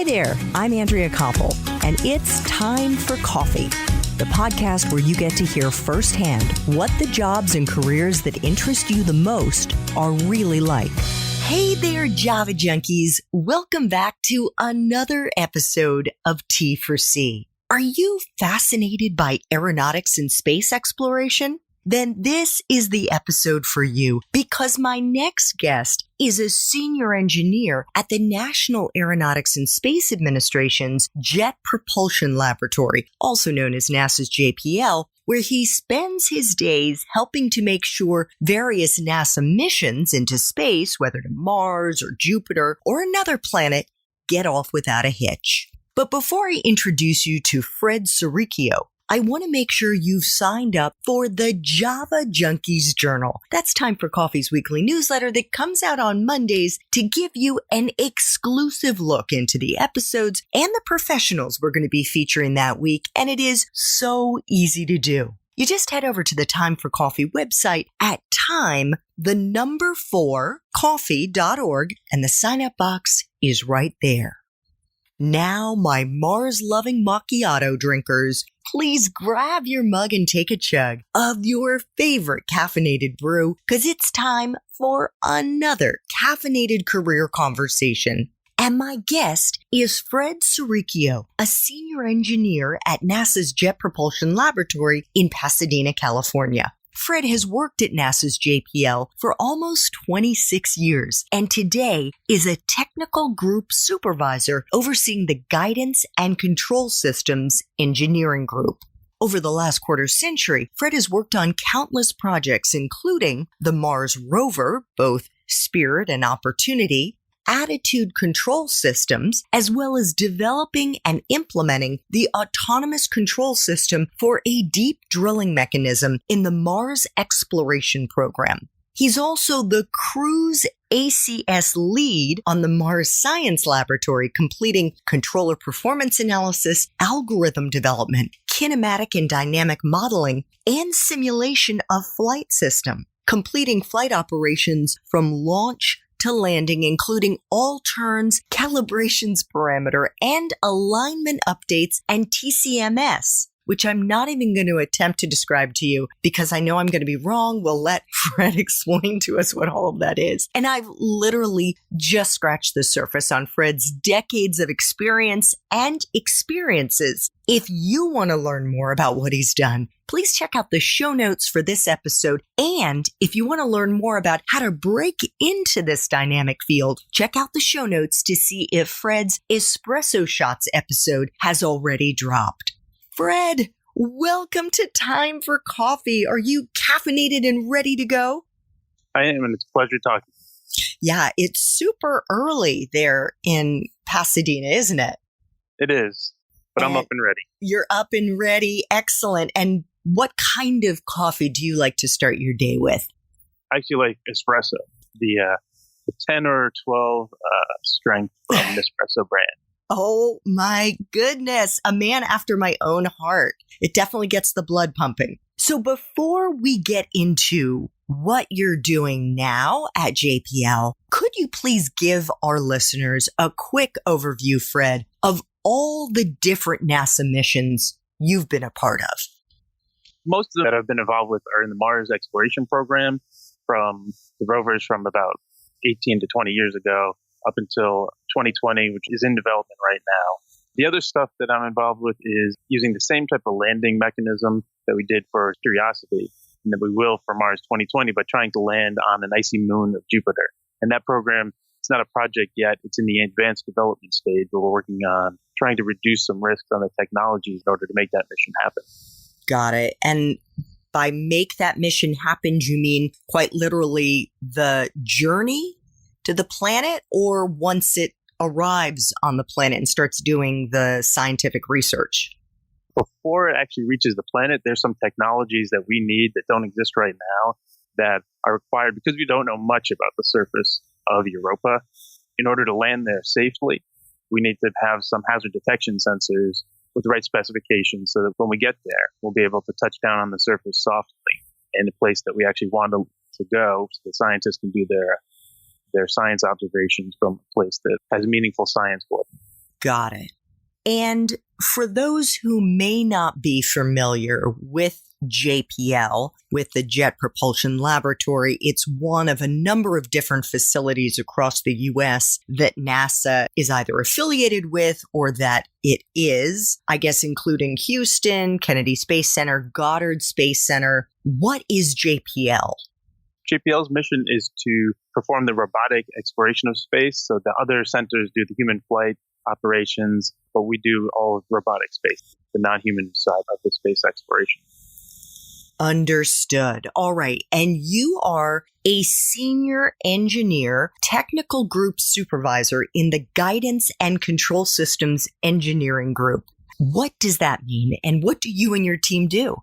Hi there, I'm Andrea Koppel, and it's Time for Coffee, the podcast where you get to hear firsthand what the jobs and careers that interest you the most are really like. Hey there, Java junkies. Welcome back to another episode of T for C. Are you fascinated by aeronautics and space exploration? Then this is the episode for you, because my next guest is a senior engineer at the National Aeronautics and Space Administration's Jet Propulsion Laboratory, also known as NASA's JPL, where he spends his days helping to make sure various NASA missions into space, whether to Mars or Jupiter or another planet, get off without a hitch. But before I introduce you to Fred Serricchio, I want to make sure you've signed up for the Java Junkies Journal. That's Time for Coffee's weekly newsletter that comes out on Mondays to give you an exclusive look into the episodes and the professionals we're going to be featuring that week, and it is so easy to do. You just head over to the Time for Coffee website at time4coffee.org, and the sign-up box is right there. Now, my Mars-loving macchiato drinkers, please grab your mug and take a chug of your favorite caffeinated brew, because it's time for another caffeinated career conversation. And my guest is Fred Serricchio, a senior engineer at NASA's Jet Propulsion Laboratory in Pasadena, California. Fred has worked at NASA's JPL for almost 26 years, and today is a technical group supervisor overseeing the Guidance and Control Systems Engineering Group. Over the last quarter century, Fred has worked on countless projects, including the Mars rover, both Spirit and Opportunity, attitude control systems, as well as developing and implementing the autonomous control system for a deep drilling mechanism in the Mars exploration program. He's also the crew's ACS lead on the Mars Science Laboratory, completing controller performance analysis, algorithm development, kinematic and dynamic modeling, and simulation of flight system, completing flight operations from launch to landing, including all turns, calibrations parameter, and alignment updates, and TCMS, which I'm not even going to attempt to describe to you because I know I'm going to be wrong. We'll let Fred explain to us what all of that is. And I've literally just scratched the surface on Fred's decades of experience and experiences. If you want to learn more about what he's done, please check out the show notes for this episode. And if you want to learn more about how to break into this dynamic field, check out the show notes to see if Fred's Espresso Shots episode has already dropped. Fred, welcome to Time for Coffee. Are you caffeinated and ready to go? I am, and it's a pleasure talking. Yeah, it's super early there in Pasadena, isn't it? It is, but I'm up and ready. You're up and ready. Excellent. And what kind of coffee do you like to start your day with? I actually like espresso, the 10 or 12 strength from Nespresso brand. Oh my goodness, a man after my own heart. It definitely gets the blood pumping. So before we get into what you're doing now at JPL, could you please give our listeners a quick overview, Fred, of all the different NASA missions you've been a part of? Most of them that I've been involved with are in the Mars exploration program, from the rovers from about 18 to 20 years ago up until 2020, which is in development right now. The other stuff that I'm involved with is using the same type of landing mechanism that we did for Curiosity and that we will for Mars 2020, but trying to land on an icy moon of Jupiter. And that program, it's not a project yet. It's in the advanced development stage where we're working on trying to reduce some risks on the technologies in order to make that mission happen. Got it. And by make that mission happen, do you mean quite literally the journey to the planet, or once it arrives on the planet and starts doing the scientific research? Before it actually reaches the planet, there's some technologies that we need that don't exist right now that are required because we don't know much about the surface of Europa. In order to land there safely, we need to have some hazard detection sensors with the right specifications so that when we get there, we'll be able to touch down on the surface softly in a place that we actually want to go so the scientists can do their science observations from a place that has meaningful science for them. Got it. And for those who may not be familiar with JPL, with the Jet Propulsion Laboratory, it's one of a number of different facilities across the U.S. that NASA is either affiliated with or that it is, I guess, including Houston, Kennedy Space Center, Goddard Space Center. What is JPL? JPL's mission is to perform the robotic exploration of space. So the other centers do the human flight operations, but we do all of robotic space, the non-human side of the space exploration. Understood. All right. And you are a senior engineer, technical group supervisor in the Guidance and Control Systems Engineering Group. What does that mean? And what do you and your team do?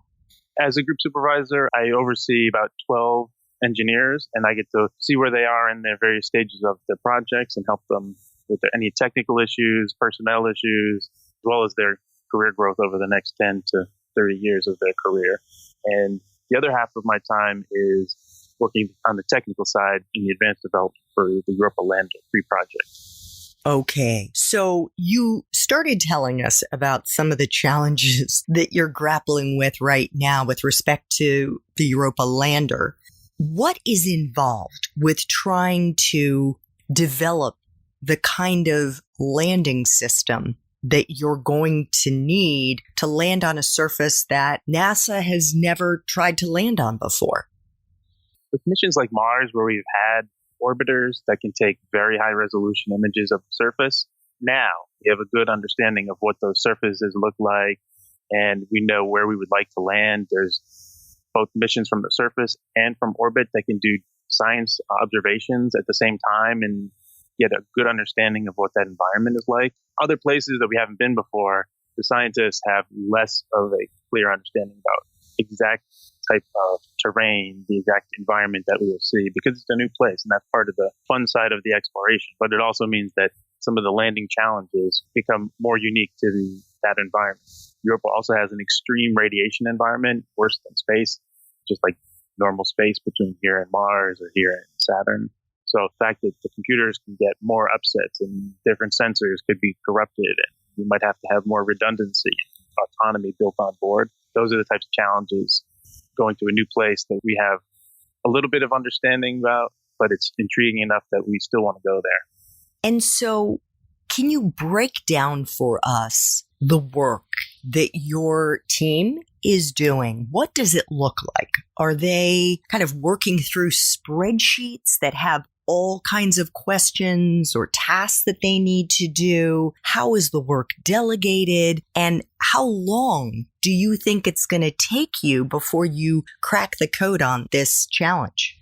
As a group supervisor, I oversee about 12 engineers, and I get to see where they are in their various stages of their projects and help them with any technical issues, personnel issues, as well as their career growth over the next 10 to 30 years of their career. And the other half of my time is working on the technical side in the advanced development for the Europa Lander 3 project. Okay, so you started telling us about some of the challenges that you're grappling with right now with respect to the Europa Lander. What is involved with trying to develop the kind of landing system that you're going to need to land on a surface that NASA has never tried to land on before? With missions like Mars, where we've had orbiters that can take very high resolution images of the surface, now we have a good understanding of what those surfaces look like, and we know where we would like to land. There's both missions from the surface and from orbit that can do science observations at the same time and get a good understanding of what that environment is like. Other places that we haven't been before, the scientists have less of a clear understanding about exact type of terrain, the exact environment that we will see, because it's a new place, and that's part of the fun side of the exploration. But it also means that some of the landing challenges become more unique to that environment. Europa also has an extreme radiation environment, worse than space, just like normal space between here and Mars or here and Saturn. So the fact that the computers can get more upsets and different sensors could be corrupted, and we might have to have more redundancy and autonomy built on board. Those are the types of challenges going to a new place that we have a little bit of understanding about, but it's intriguing enough that we still want to go there. And so can you break down for us the work that your team is doing? What does it look like? Are they kind of working through spreadsheets that have all kinds of questions or tasks that they need to do? How is the work delegated? And how long do you think it's going to take you before you crack the code on this challenge?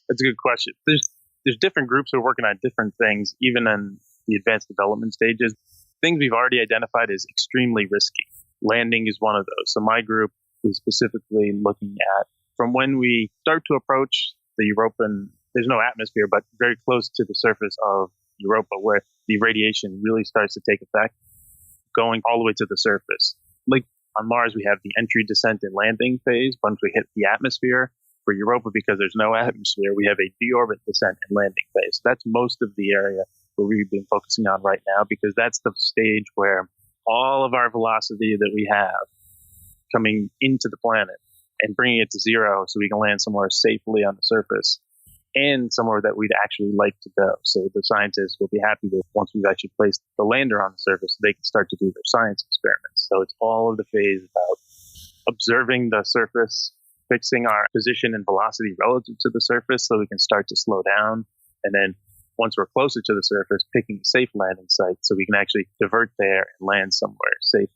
That's a good question. There's different groups who are working on different things, even in the advanced development stages. Things we've already identified as extremely risky. Landing is one of those. So my group is specifically looking at from when we start to approach the European, there's no atmosphere, but very close to the surface of Europa where the radiation really starts to take effect, going all the way to the surface. Like on Mars, we have the entry, descent, and landing phase. Once we hit the atmosphere, for Europa, because there's no atmosphere, we have a deorbit, descent, and landing phase. That's most of the area where we've been focusing on right now, because that's the stage where all of our velocity that we have coming into the planet and bringing it to zero so we can land somewhere safely on the surface and somewhere that we'd actually like to go. So the scientists will be happy with once we've actually placed the lander on the surface, they can start to do their science experiments. So it's all of the phase about observing the surface, fixing our position and velocity relative to the surface so we can start to slow down. And then once we're closer to the surface, picking a safe landing site so we can actually divert there and land somewhere safely.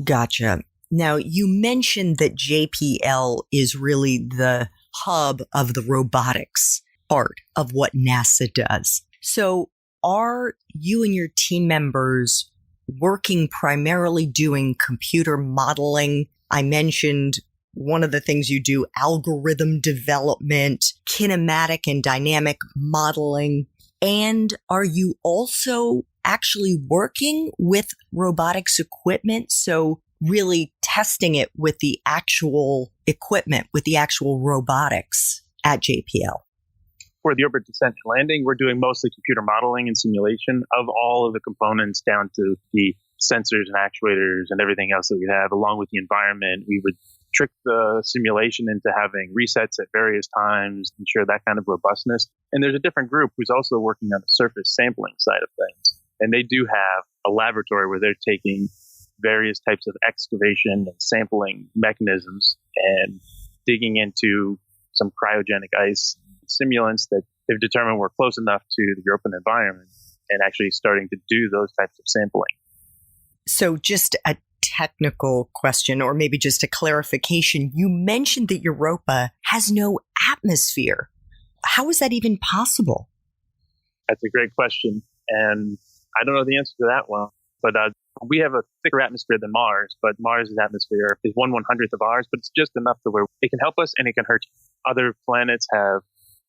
Gotcha. Now, you mentioned that JPL is really the hub of the robotics part of what NASA does. So are you and your team members working primarily doing computer modeling? I mentioned one of the things you do, algorithm development, kinematic and dynamic modeling. And are you also actually working with robotics equipment? So really testing it with the actual equipment, with the actual robotics at JPL? For the orbit descent and landing, we're doing mostly computer modeling and simulation of all of the components down to the sensors and actuators and everything else that we have, along with the environment. We would trick the simulation into having resets at various times, ensure that kind of robustness. And there's a different group who's also working on the surface sampling side of things. And they do have a laboratory where they're taking various types of excavation and sampling mechanisms and digging into some cryogenic ice simulants that they've determined were close enough to the European environment and actually starting to do those types of sampling. So just a technical question, or maybe just a clarification. You mentioned that Europa has no atmosphere. How is that even possible? That's a great question. And I don't know the answer to that one. But we have a thicker atmosphere than Mars, but Mars' atmosphere is 1/100th of ours, but it's just enough to where it can help us and it can hurt you. Other planets have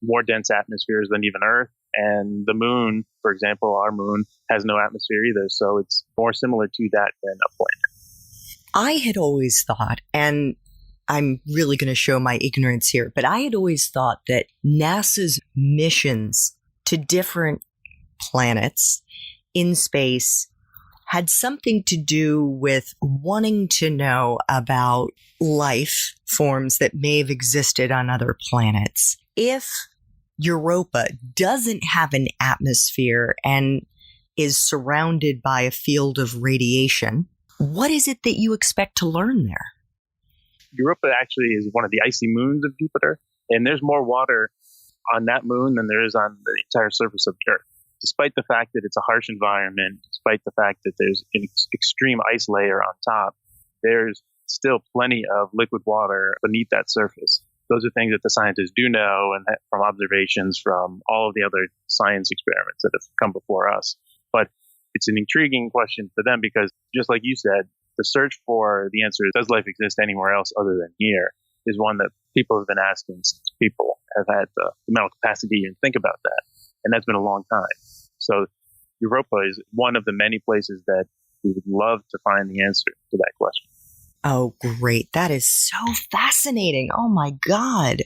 more dense atmospheres than even Earth. And the moon, for example, our moon has no atmosphere either. So it's more similar to that than a planet. I had always thought, and I'm really going to show my ignorance here, but I had always thought that NASA's missions to different planets in space had something to do with wanting to know about life forms that may have existed on other planets. If Europa doesn't have an atmosphere and is surrounded by a field of radiation, what is it that you expect to learn there? Europa actually is one of the icy moons of Jupiter, and there's more water on that moon than there is on the entire surface of the Earth. Despite the fact that it's a harsh environment, despite the fact that there's an extreme ice layer on top, there's still plenty of liquid water beneath that surface. Those are things that the scientists do know, and from observations from all of the other science experiments that have come before us. But it's an intriguing question for them because, just like you said, the search for the answer, does life exist anywhere else other than here, is one that people have been asking since people have had the mental capacity to think about that. And that's been a long time. So Europa is one of the many places that we would love to find the answer to that question. Oh, great. That is so fascinating. Oh, my God.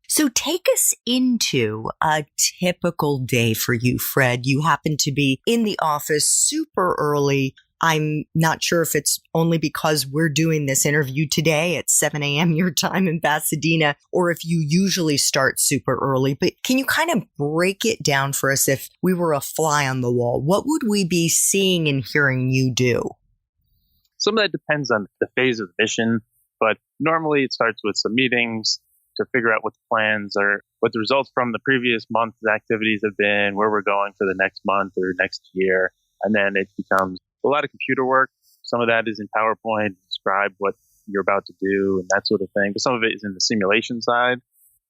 So take us into a typical day for you, Fred. You happen to be in the office super early. I'm not sure if it's only because we're doing this interview today at 7 a.m. your time in Pasadena, or if you usually start super early. But can you kind of break it down for us? If we were a fly on the wall, what would we be seeing and hearing you do? Some of that depends on the phase of the mission, but normally it starts with some meetings to figure out what the plans are, what the results from the previous month's activities have been, where we're going for the next month or next year. And then it becomes a lot of computer work. Some of that is in PowerPoint, describe what you're about to do and that sort of thing. But some of it is in the simulation side.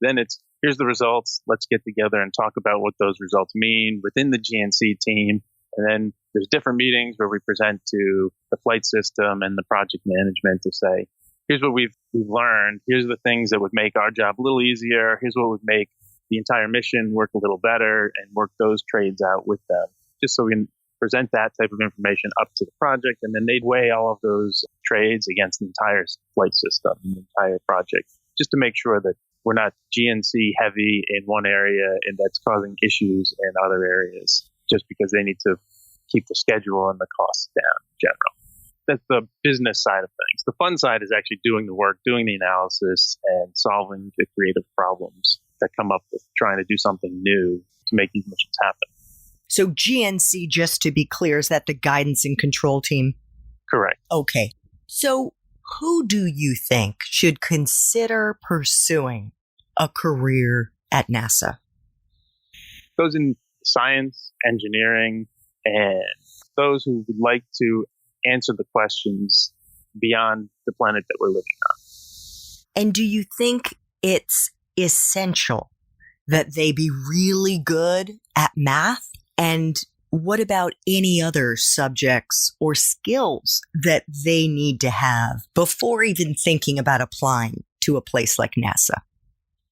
Then it's, here's the results. Let's get together and talk about what those results mean within the GNC team. And then there's different meetings where we present to the flight system and the project management to say, here's what we've learned. Here's the things that would make our job a little easier. Here's what would make the entire mission work a little better, and work those trades out with them, just so we can present that type of information up to the project. And then they'd weigh all of those trades against the entire flight system, the entire project, just to make sure that we're not GNC heavy in one area and that's causing issues in other areas, just because they need to keep the schedule and the costs down in general. That's the business side of things. The fun side is actually doing the work, doing the analysis, and solving the creative problems that come up with trying to do something new to make these missions happen. So GNC, just to be clear, is that the guidance and control team? Correct. Okay. So who do you think should consider pursuing a career at NASA? Those in science, engineering, and those who would like to answer the questions beyond the planet that we're living on. And do you think it's essential that they be really good at math? And what about any other subjects or skills that they need to have before even thinking about applying to a place like NASA?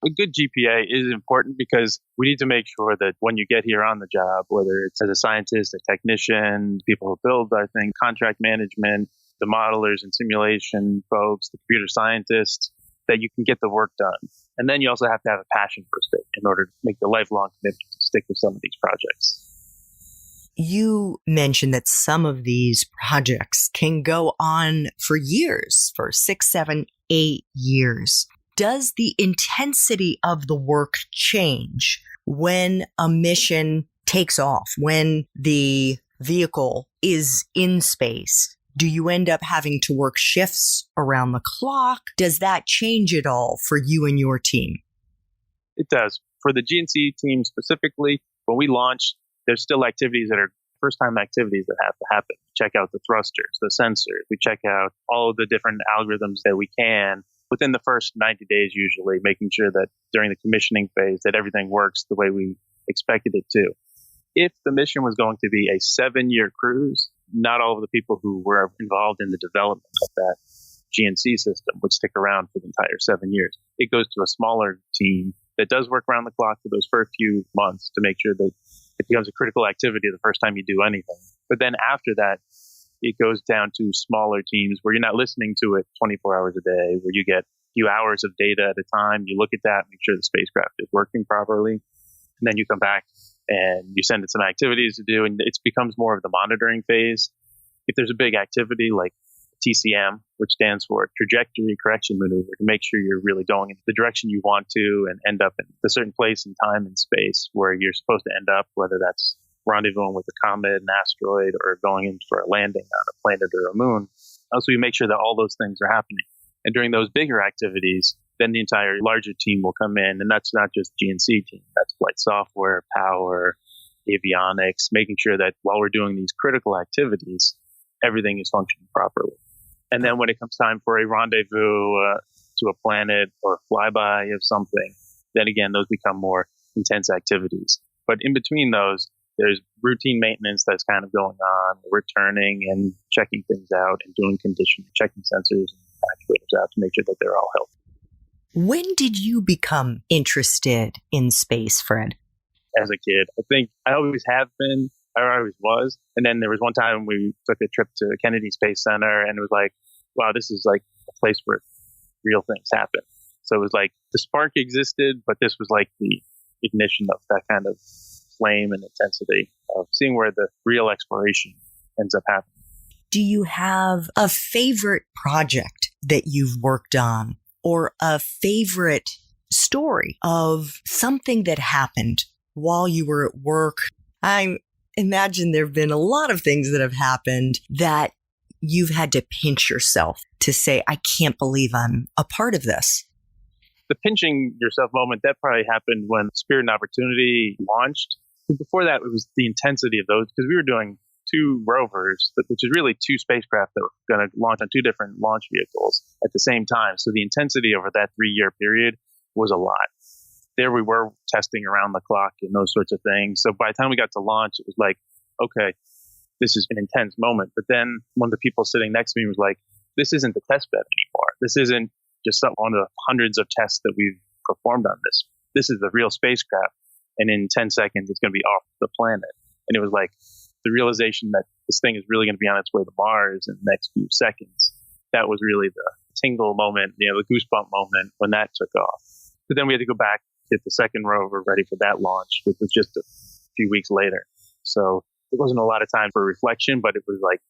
A good GPA is important because we need to make sure that when you get here on the job, whether it's as a scientist, a technician, people who build our thing, contract management, the modelers and simulation folks, the computer scientists, that you can get the work done. And then you also have to have a passion for it in order to make the lifelong commitment to stick with some of these projects. You mentioned that some of these projects can go on for years, for 6, 7, 8 years. Does the intensity of the work change when a mission takes off, when the vehicle is in space? Do you end up having to work shifts around the clock? Does that change at all for you and your team? It does. For the GNC team specifically, when we launch, there's still activities that are first-time activities that have to happen. We check out the thrusters, the sensors. We check out all of the different algorithms that we can within the first 90 days, usually, making sure that during the commissioning phase that everything works the way we expected it to. If the mission was going to be a 7-year cruise, not all of the people who were involved in the development of that GNC system would stick around for the entire 7 years. It goes to a smaller team that does work around the clock for those first few months to make sure that it becomes a critical activity the first time you do anything. But then after that, it goes down to smaller teams where you're not listening to it 24 hours a day, where you get a few hours of data at a time. You look at that, make sure the spacecraft is working properly. And then you come back and you send it some activities to do, and it becomes more of the monitoring phase. If there's a big activity like TCM, which stands for Trajectory Correction Maneuver, to make sure you're really going in the direction you want to and end up in a certain place in time and space where you're supposed to end up, whether that's rendezvousing with a comet, an asteroid, or going in for a landing on a planet or a moon. Also, we make sure that all those things are happening. And during those bigger activities, then the entire larger team will come in, and that's not just GNC team. That's flight software, power, avionics, making sure that while we're doing these critical activities, everything is functioning properly. And then when it comes time for a rendezvous to a planet or a flyby of something, then again, those become more intense activities. But in between those, there's routine maintenance that's kind of going on. We're turning and checking things out and doing conditioning, checking sensors and actuators out to make sure that they're all healthy. When did you become interested in space, Fred? As a kid, I think I always have been. I always was. And then there was one time we took a trip to Kennedy Space Center, and it was like, wow, this is like a place where real things happen. So it was like the spark existed, but this was like the ignition of that kind of flame and intensity of seeing where the real exploration ends up happening. Do you have a favorite project that you've worked on, or a favorite story of something that happened while you were at work? I imagine there have been a lot of things that have happened that you've had to pinch yourself to say, I can't believe I'm a part of this. The pinching yourself moment, that probably happened when Spirit and Opportunity launched. Before that, it was the intensity of those, because we were doing 2 rovers, which is really 2 spacecraft that were going to launch on 2 different launch vehicles at the same time. So the intensity over that 3-year period was a lot. There we were testing around the clock and those sorts of things. So by the time we got to launch, it was like, okay, this is an intense moment. But then one of the people sitting next to me was like, this isn't the test bed anymore. This isn't just one of the hundreds of tests that we've performed on this. This is the real spacecraft. And in 10 seconds, it's going to be off the planet. And it was like the realization that this thing is really going to be on its way to Mars in the next few seconds. That was really the tingle moment, the goosebump moment when that took off. But then we had to go back, get the second rover ready for that launch, which was just a few weeks later. So it wasn't a lot of time for reflection, but it was like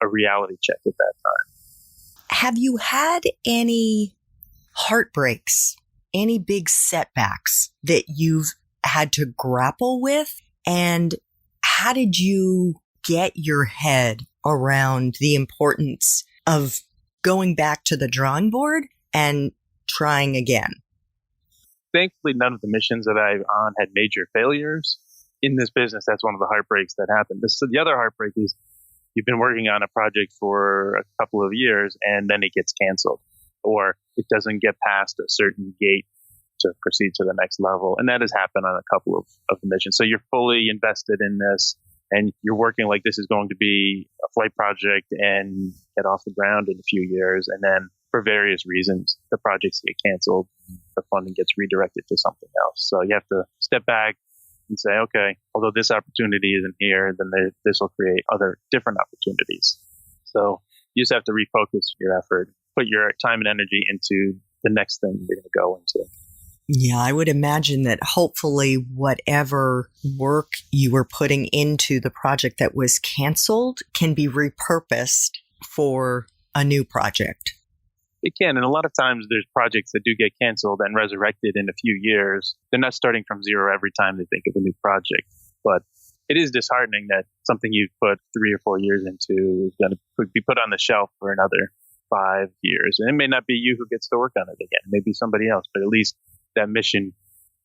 a reality check at that time. Have you had any heartbreaks, any big setbacks that you've had to grapple with? And how did you get your head around the importance of going back to the drawing board and trying again? Thankfully, none of the missions that I've on had major failures. In this business, that's one of the heartbreaks that happened. The other heartbreak is you've been working on a project for a couple of years and then it gets canceled, or it doesn't get past a certain gate to proceed to the next level. And that has happened on a couple of the missions. So you're fully invested in this and you're working like this is going to be a flight project and get off the ground in a few years. And then for various reasons, the projects get canceled, the funding gets redirected to something else. So you have to step back and say, okay, although this opportunity isn't here, then this will create other different opportunities. So you just have to refocus your effort, put your time and energy into the next thing you're going to go into. Yeah, I would imagine that hopefully whatever work you were putting into the project that was canceled can be repurposed for a new project. It can. And a lot of times there's projects that do get canceled and resurrected in a few years. They're not starting from zero every time they think of a new project. But it is disheartening that something you've put 3 or 4 years into is going to be put on the shelf for another 5 years. And it may not be you who gets to work on it again. It may be somebody else, but at least that mission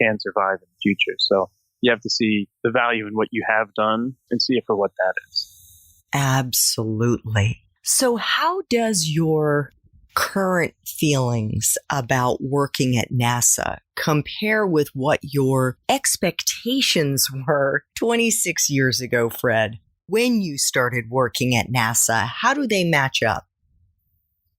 can survive in the future. So you have to see the value in what you have done and see it for what that is. Absolutely. So how does your current feelings about working at NASA compare with what your expectations were 26 years ago, Fred? When you started working at NASA, how do they match up?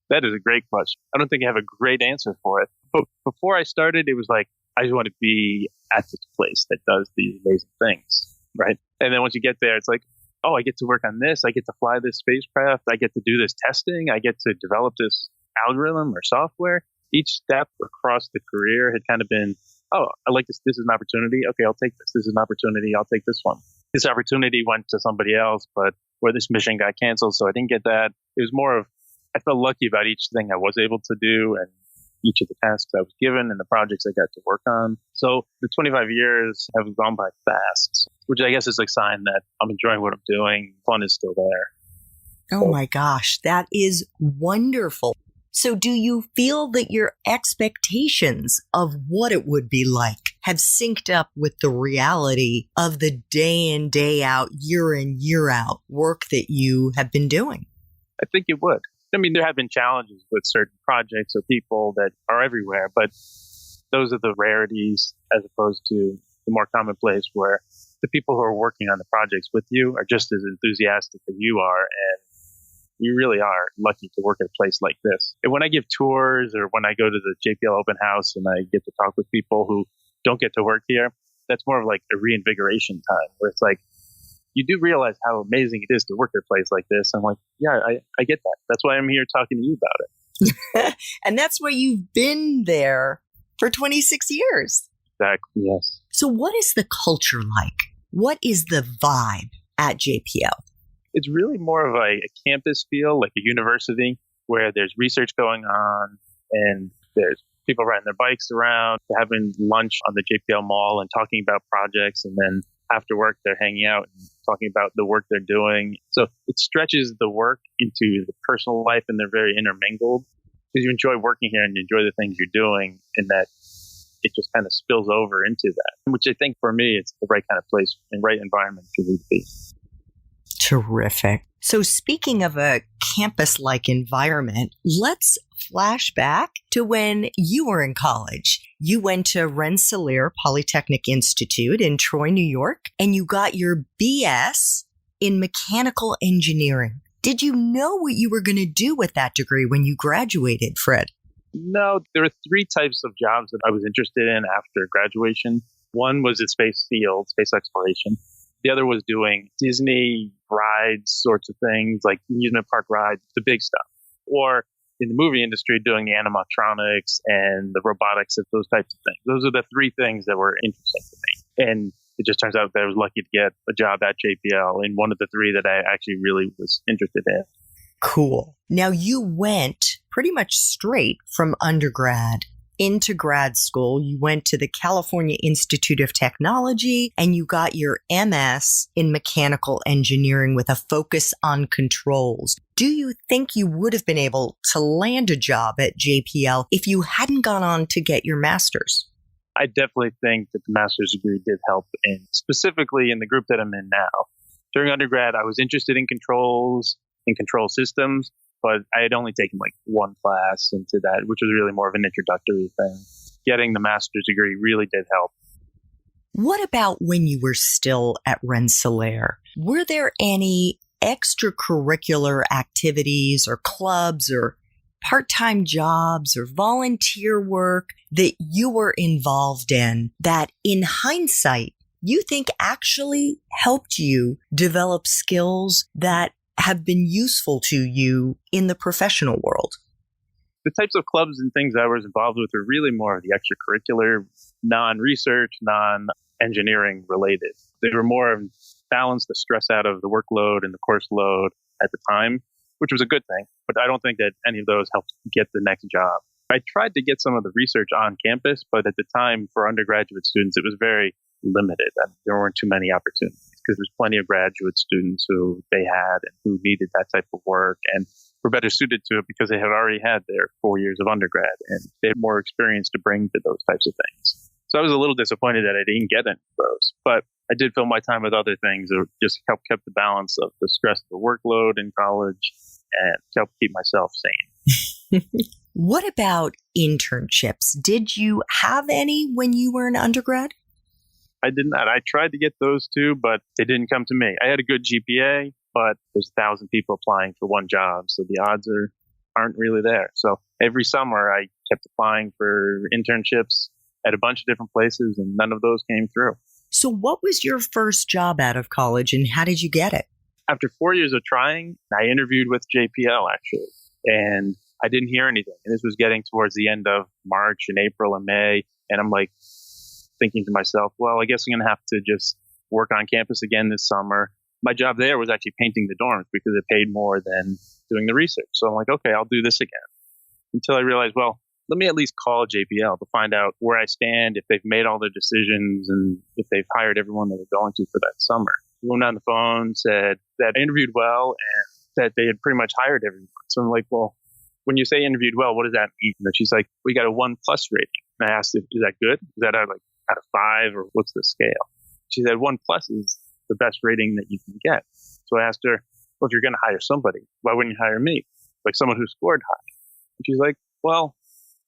That is a great question. I don't think I have a great answer for it. But before I started, it was like, I just want to be at this place that does these amazing things, right? And then once you get there, it's like, oh, I get to work on this. I get to fly this spacecraft. I get to do this testing. I get to develop this algorithm or software. Each step across the career had kind of been, oh, I like this. This is an opportunity. Okay, I'll take this. This is an opportunity. I'll take this one. This opportunity went to somebody else, but where this mission got canceled, so I didn't get that. It was more of, I felt lucky about each thing I was able to do and each of the tasks I was given and the projects I got to work on. So the 25 years have gone by fast, which I guess is a sign that I'm enjoying what I'm doing. Fun is still there. Oh my gosh, that is wonderful. So do you feel that your expectations of what it would be like have synced up with the reality of the day in, day out, year in, year out work that you have been doing? I think it would. I mean, there have been challenges with certain projects or people that are everywhere, but those are the rarities as opposed to the more commonplace where the people who are working on the projects with you are just as enthusiastic as you are. And you really are lucky to work at a place like this. And when I give tours or when I go to the JPL open house and I get to talk with people who don't get to work here, that's more of like a reinvigoration time where it's like, you do realize how amazing it is to work at a place like this. I'm like, yeah, I get that. That's why I'm here talking to you about it. And that's why you've been there for 26 years. Exactly, yes. So what is the culture like? What is the vibe at JPL? It's really more of a campus feel, like a university, where there's research going on and there's people riding their bikes around, having lunch on the JPL mall and talking about projects, and then after work, they're hanging out and talking about the work they're doing. So it stretches the work into the personal life, and they're very intermingled because you enjoy working here and you enjoy the things you're doing, and that it just kind of spills over into that, which I think for me, it's the right kind of place and right environment for me to be. Terrific. So speaking of a campus-like environment, let's flash back to when you were in college. You went to Rensselaer Polytechnic Institute in Troy, New York, and you got your BS in mechanical engineering. Did you know what you were going to do with that degree when you graduated, Fred? No, there were 3 types of jobs that I was interested in after graduation. One was the space field, space exploration. The other was doing Disney rides, sorts of things like amusement park rides, the big stuff. Or in the movie industry, doing the animatronics and the robotics of those types of things. Those are the 3 things that were interesting to me. And it just turns out that I was lucky to get a job at JPL in one of the 3 that I actually really was interested in. Cool. Now you went pretty much straight from undergrad into grad school. You went to the California Institute of Technology and you got your MS in mechanical engineering with a focus on controls. Do you think you would have been able to land a job at JPL if you hadn't gone on to get your master's? I definitely think that the master's degree did help, and specifically in the group that I'm in now. During undergrad, I was interested in controls and control systems, but I had only taken like 1 class into that, which was really more of an introductory thing. Getting the master's degree really did help. What about when you were still at Rensselaer? Were there any extracurricular activities or clubs or part-time jobs or volunteer work that you were involved in that in hindsight you think actually helped you develop skills that have been useful to you in the professional world? The types of clubs and things I was involved with are really more of the extracurricular, non-research, non-engineering related. They were more of balance the stress out of the workload and the course load at the time, which was a good thing. But I don't think that any of those helped get the next job. I tried to get some of the research on campus, but at the time for undergraduate students, it was very limited. There weren't too many opportunities because there's plenty of graduate students who they had and who needed that type of work and were better suited to it because they had already had their 4 years of undergrad and they had more experience to bring to those types of things. So I was a little disappointed that I didn't get any of those, but I did fill my time with other things that just kept the balance of the stress of the workload in college and helped keep myself sane. What about internships? Did you have any when you were an undergrad? I did not. I tried to get those too, but they didn't come to me. I had a good GPA, but there's 1,000 people applying for one job, so the odds aren't really there. So every summer I kept applying for internships at a bunch of different places, and none of those came through. So what was your first job out of college, and how did you get it? After 4 years of trying, I interviewed with JPL, actually, and I didn't hear anything. And this was getting towards the end of March and April and May, and I'm like thinking to myself, well, I guess I'm going to have to just work on campus again this summer. My job there was actually painting the dorms because it paid more than doing the research. So I'm like, okay, I'll do this again. Until I realized, well, let me at least call JPL to find out where I stand, if they've made all their decisions, and if they've hired everyone they were going to for that summer. I went on the phone, said that I interviewed well, and that they had pretty much hired everyone. So I'm like, well, when you say interviewed well, what does that mean? And she's like, we got a 1+ rating. And I asked, is that good? Is that out of 5, or what's the scale? She said 1+ is the best rating that you can get. So I asked her, well, if you're going to hire somebody, why wouldn't you hire me? Like someone who scored high. And she's like, well,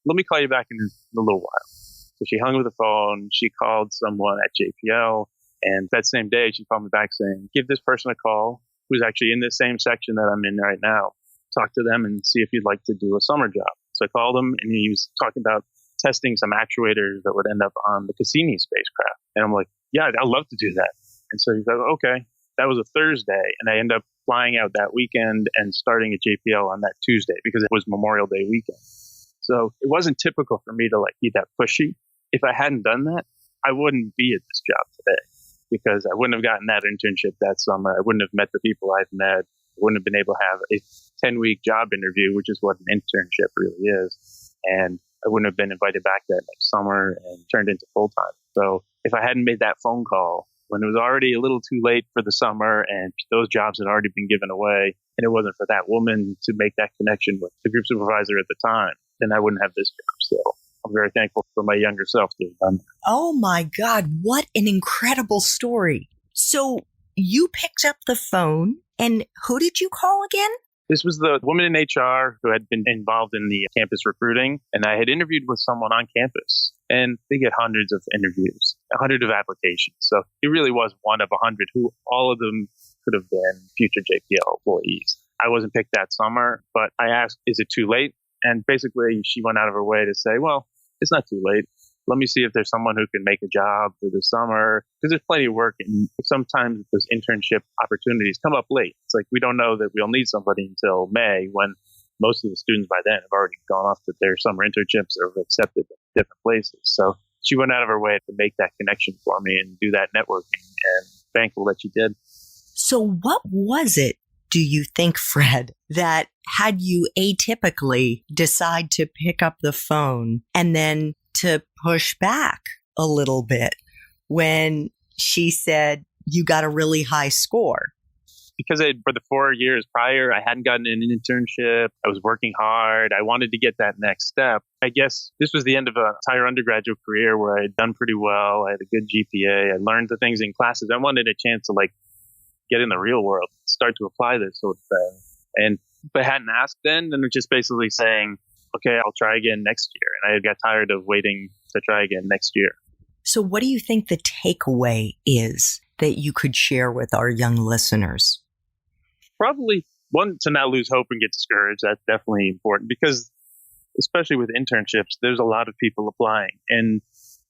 let me call you back in a little while. So she hung up the phone. She called someone at JPL. And that same day, she called me back saying, give this person a call who's actually in this same section that I'm in right now. Talk to them and see if you'd like to do a summer job. So I called him, and he was talking about testing some actuators that would end up on the Cassini spacecraft. And I'm like, yeah, I'd love to do that. And so he said, okay. That was a Thursday, and I ended up flying out that weekend and starting at JPL on that Tuesday because it was Memorial Day weekend. So it wasn't typical for me to be that pushy. If I hadn't done that, I wouldn't be at this job today because I wouldn't have gotten that internship that summer. I wouldn't have met the people I've met. I wouldn't have been able to have a 10-week job interview, which is what an internship really is. And I wouldn't have been invited back that next summer and turned into full-time. So if I hadn't made that phone call when it was already a little too late for the summer and those jobs had already been given away, and it wasn't for that woman to make that connection with the group supervisor at the time, then I wouldn't have this job. So I'm very thankful for my younger self to have done that. Oh my God, what an incredible story. So you picked up the phone, and who did you call again? This was the woman in HR who had been involved in the campus recruiting, and I had interviewed with someone on campus, and they get hundreds of interviews, 100 of applications. So it really was one of 100 who all of them could have been future JPL employees. I wasn't picked that summer, but I asked, is it too late? And basically she went out of her way to say, well, it's not too late. Let me see if there's someone who can make a job for the summer, because there's plenty of work. And sometimes those internship opportunities come up late. It's like we don't know that we'll need somebody until May, when most of the students by then have already gone off to their summer internships or have accepted at different places. So she went out of her way to make that connection for me and do that networking, and thankful that she did. So what was it, do you think, Fred, that had you atypically decide to pick up the phone and then to push back a little bit when she said you got a really high score? Because for the 4 years prior, I hadn't gotten an internship. I was working hard. I wanted to get that next step. I guess this was the end of an entire undergraduate career where I had done pretty well. I had a good GPA. I learned the things in classes. I wanted a chance to get in the real world, start to apply this sort of thing. And if I hadn't asked then it was just basically saying, okay, I'll try again next year. And I got tired of waiting to try again next year. So what do you think the takeaway is that you could share with our young listeners? Probably one, to not lose hope and get discouraged. That's definitely important because especially with internships, there's a lot of people applying. And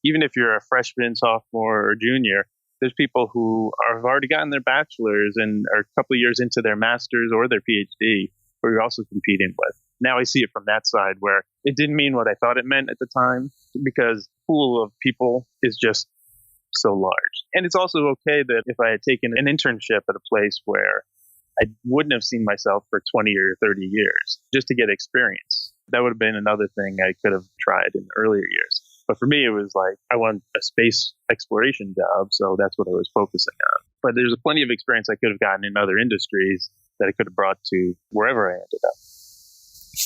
even if you're a freshman, sophomore, or junior, there's people who have already gotten their bachelor's and are a couple of years into their master's or their PhD, who you're also competing with. Now I see it from that side where it didn't mean what I thought it meant at the time because the pool of people is just so large. And it's also okay that if I had taken an internship at a place where I wouldn't have seen myself for 20 or 30 years just to get experience, that would have been another thing I could have tried in earlier years. But for me, it was like, I want a space exploration job, so that's what I was focusing on. But there's plenty of experience I could have gotten in other industries that I could have brought to wherever I ended up.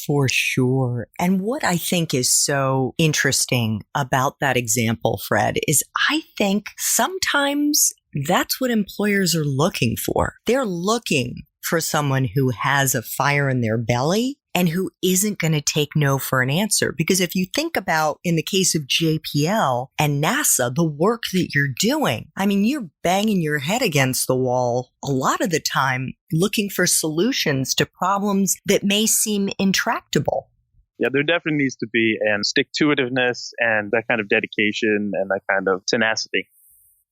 For sure. And what I think is so interesting about that example, Fred, is I think sometimes that's what employers are looking for. They're looking for someone who has a fire in their belly and who isn't going to take no for an answer. Because if you think about, in the case of JPL and NASA, the work that you're doing, I mean, you're banging your head against the wall a lot of the time looking for solutions to problems that may seem intractable. Yeah, there definitely needs to be an stick-to-itiveness and that kind of dedication and that kind of tenacity.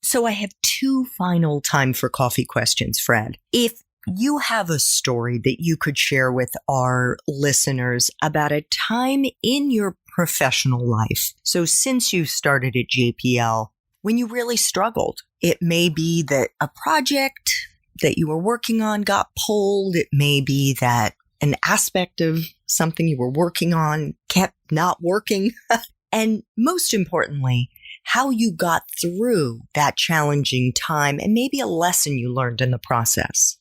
So I have two final time for coffee questions, Fred. If you have a story that you could share with our listeners about a time in your professional life, so since you started at JPL, when you really struggled, it may be that a project that you were working on got pulled. It may be that an aspect of something you were working on kept not working. And most importantly, how you got through that challenging time and maybe a lesson you learned in the process.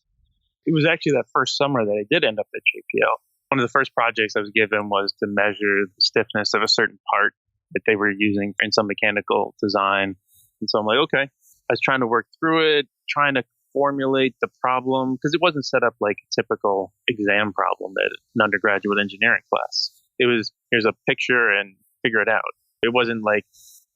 It was actually that first summer that I did end up at JPL. One of the first projects I was given was to measure the stiffness of a certain part that they were using in some mechanical design. And so I'm like, okay. I was trying to work through it, trying to formulate the problem, because it wasn't set up like a typical exam problem at an undergraduate engineering class. It was, here's a picture and figure it out. It wasn't like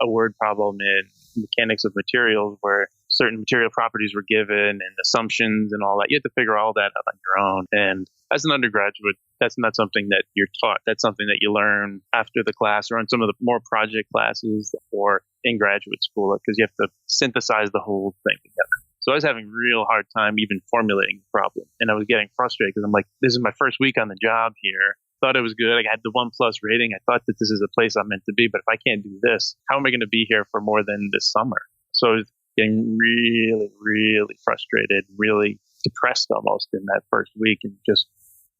a word problem in mechanics of materials where certain material properties were given and assumptions and all that. You had to figure all that out on your own. And as an undergraduate, that's not something that you're taught. That's something that you learn after the class or in some of the more project classes or in graduate school, because you have to synthesize the whole thing together. So I was having a real hard time even formulating the problem. And I was getting frustrated because I'm like, this is my first week on the job here. Thought it was good. I had the 1+ rating. I thought that this is a place I'm meant to be. But if I can't do this, how am I going to be here for more than this summer? So I was getting really, really frustrated, really depressed almost in that first week and just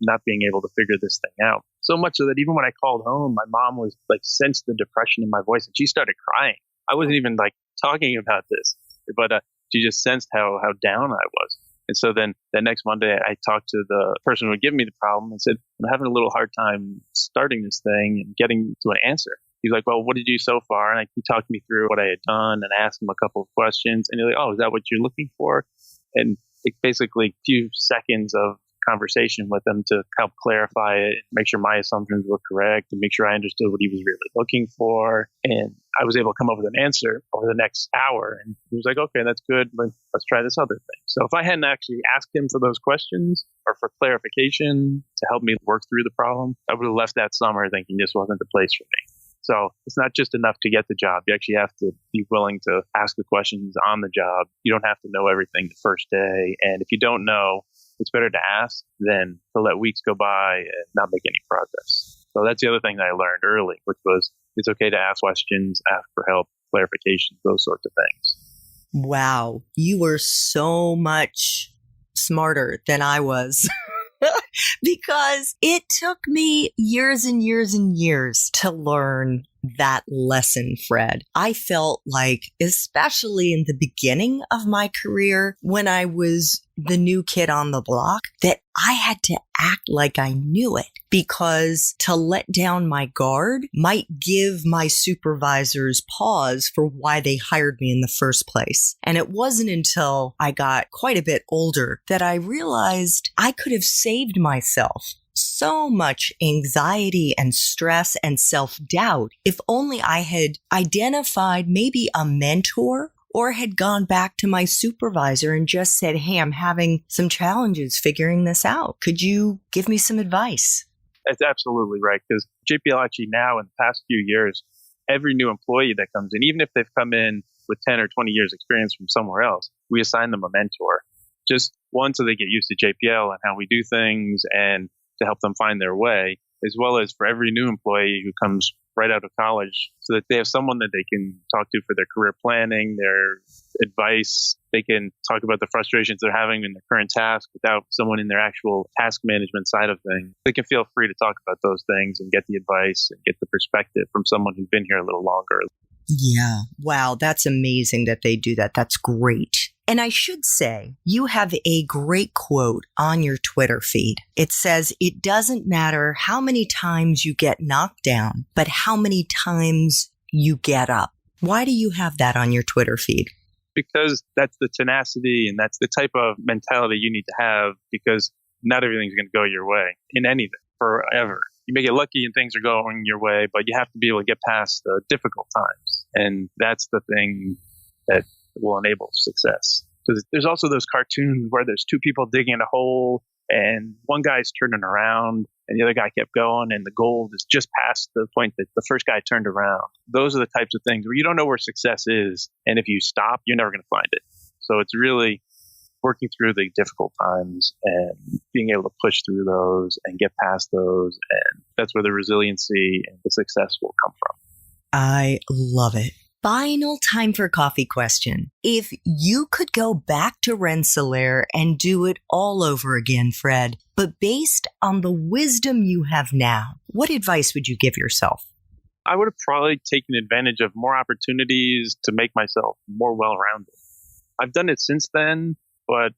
not being able to figure this thing out. So much so that even when I called home, my mom was like, sensed the depression in my voice and she started crying. I wasn't even like talking about this, but she just sensed how down I was. And so then that next Monday, I talked to the person who would give me the problem and said, I'm having a little hard time starting this thing and getting to an answer. He's like, well, what did you do so far? And he talked me through what I had done and asked him a couple of questions. And he's like, oh, is that what you're looking for? And it basically a few seconds of conversation with him to help clarify it, make sure my assumptions were correct, and make sure I understood what he was really looking for. And I was able to come up with an answer over the next hour. And he was like, okay, that's good. Let's try this other thing. So if I hadn't actually asked him for those questions or for clarification to help me work through the problem, I would have left that summer thinking this wasn't the place for me. So it's not just enough to get the job. You actually have to be willing to ask the questions on the job. You don't have to know everything the first day. And if you don't know, it's better to ask than to let weeks go by and not make any progress. So that's the other thing that I learned early, which was it's okay to ask questions, ask for help, clarification, those sorts of things. Wow. You were so much smarter than I was. Because it took me years and years and years to learn that lesson, Fred. I felt like, especially in the beginning of my career, when I was the new kid on the block, that I had to act like I knew it, because to let down my guard might give my supervisors pause for why they hired me in the first place. And it wasn't until I got quite a bit older that I realized I could have saved myself so much anxiety and stress and self-doubt if only I had identified maybe a mentor or had gone back to my supervisor and just said, hey, I'm having some challenges figuring this out. Could you give me some advice? That's absolutely right. Because JPL actually now in the past few years, every new employee that comes in, even if they've come in with 10 or 20 years experience from somewhere else, we assign them a mentor. Just one, so they get used to JPL and how we do things and to help them find their way. as well as for every new employee who comes right out of college, so that they have someone that they can talk to for their career planning, their advice. They can talk about the frustrations they're having in their current task without someone in their actual task management side of things. They can feel free to talk about those things and get the advice and get the perspective from someone who's been here a little longer. Yeah. Wow, that's amazing that they do that. That's great. And I should say, you have a great quote on your Twitter feed. It says, "It doesn't matter how many times you get knocked down, but how many times you get up." Why do you have that on your Twitter feed? Because that's the tenacity and that's the type of mentality you need to have, because not everything's going to go your way in anything forever. You may get lucky and things are going your way, but you have to be able to get past the difficult times. And that's the thing that will enable success. Because there's also those cartoons where there's two people digging a hole and one guy's turning around and the other guy kept going and the goal is just past the point that the first guy turned around. Those are the types of things where you don't know where success is. And if you stop, you're never going to find it. So it's really working through the difficult times and being able to push through those and get past those. And that's where the resiliency and the success will come from. I love it. Final time for coffee question. If you could go back to Rensselaer and do it all over again, Fred, but based on the wisdom you have now, what advice would you give yourself? I would have probably taken advantage of more opportunities to make myself more well-rounded. I've done it since then, but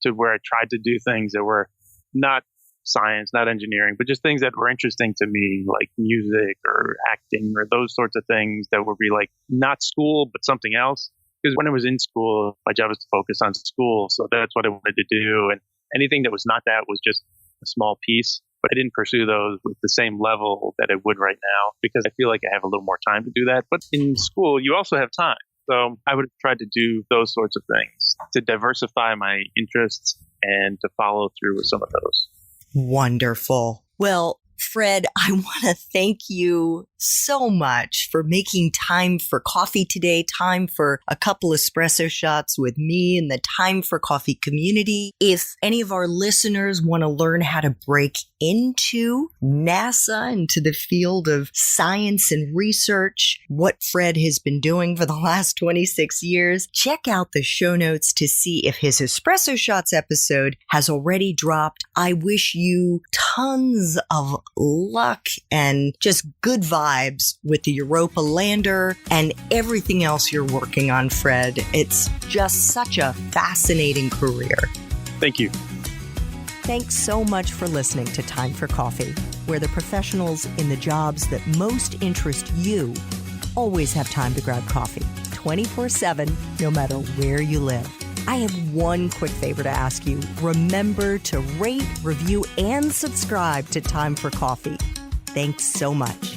to where I tried to do things that were not science, not engineering, but just things that were interesting to me, like music or acting or those sorts of things that would be like not school, but something else. Because when I was in school, my job was to focus on school. So that's what I wanted to do. And anything that was not that was just a small piece. But I didn't pursue those with the same level that I would right now because I feel like I have a little more time to do that. But in school, you also have time. So I would have tried to do those sorts of things to diversify my interests and to follow through with some of those. Wonderful. Well, Fred, I want to thank you so much for making time for coffee today, time for a couple espresso shots with me and the Time for Coffee community. If any of our listeners want to learn how to break into NASA, into the field of science and research, what Fred has been doing for the last 26 years, check out the show notes to see if his Espresso Shots episode has already dropped. I wish you tons of luck and just good vibes with the Europa lander and everything else you're working on, Fred. It's just such a fascinating career. Thank you. Thanks so much for listening to Time for Coffee, where the professionals in the jobs that most interest you always have time to grab coffee 24/7, no matter where you live. I have one quick favor to ask you. Remember to rate, review, and subscribe to Time for Coffee. Thanks so much.